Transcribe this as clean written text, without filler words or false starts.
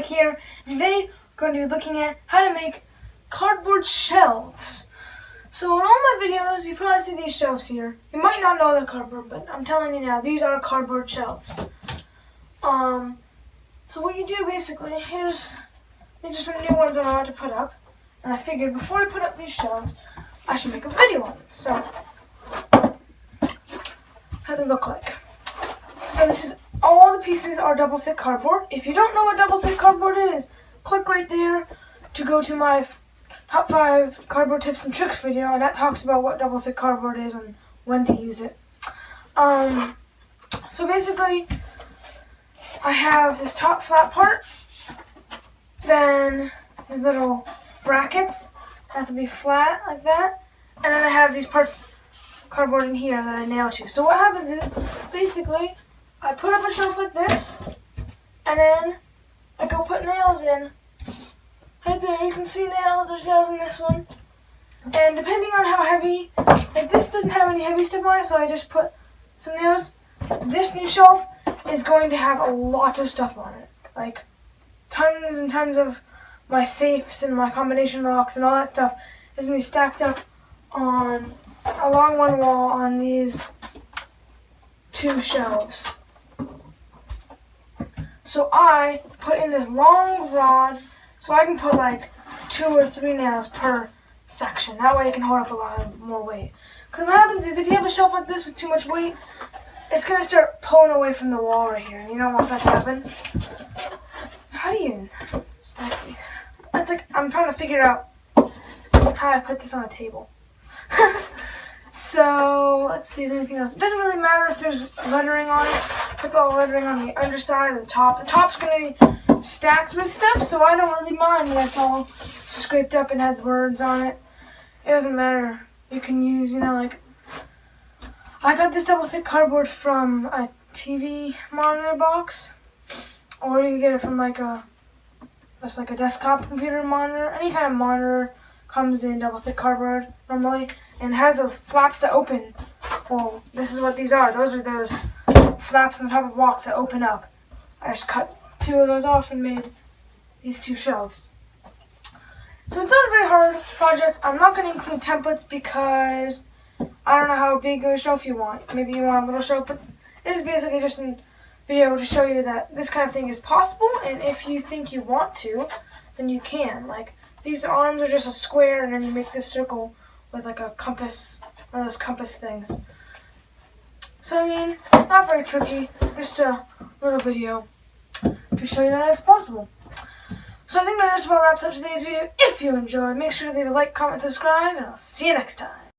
STech here. Today we're going to be looking at how to make cardboard shelves. So in all my videos, you probably see these shelves here. You might not know they're cardboard, but I'm telling you now, these are cardboard shelves. So what you do basically, these are some new ones I wanted to put up. And I figured before I put up these shelves, I should make a video on them. So, how they look like. So all the pieces are double thick cardboard. If you don't know what double thick cardboard is, click right there to go to my top 5 cardboard tips and tricks video, and that talks about what double thick cardboard is and when to use it. So basically, I have this top flat part, then the little brackets have to be flat like that, and then I have these parts cardboard in here that I nail to. So what happens is, basically, I put up a shelf like this, and then I go put nails in. Right there, you can see nails, there's nails in this one. And depending on how heavy, like this doesn't have any heavy stuff on it, so I just put some nails. This new shelf is going to have a lot of stuff on it. Like tons and tons of my safes and my combination locks and all that stuff is going to be stacked up along one wall on these 2 shelves. So I put in this long rod so I can put like 2 or 3 nails per section. That way it can hold up a lot more weight. Because what happens is if you have a shelf like this with too much weight, it's going to start pulling away from the wall right here. And you don't want that to happen. How do you stack these? It's like I'm trying to figure out how I put this on a table. So, let's see, is there anything else? It doesn't really matter if there's lettering on it. Put the lettering on the underside or the top. The top's going to be stacked with stuff, so I don't really mind when it's all scraped up and has words on it. It doesn't matter. You can use, like, I got this double thick cardboard from a TV monitor box, or you can get it from just like a desktop computer monitor. Any kind of monitor comes in double thick cardboard normally, and has those flaps that open. Well, this is what these are. Those are those flaps on top of blocks that open up. I just cut 2 of those off and made these 2 shelves. So it's not a very hard project. I'm not going to include templates because I don't know how big of a shelf you want. Maybe you want a little shelf, but this is basically just a video to show you that this kind of thing is possible, and if you think you want to, then you can. Like, these arms are just a square, and then you make this circle with like a compass, one of those compass things. So I mean, not very tricky, just a little video to show you that it's possible. So I think that just about wraps up today's video. If you enjoyed, make sure to leave a like, comment, subscribe, and I'll see you next time.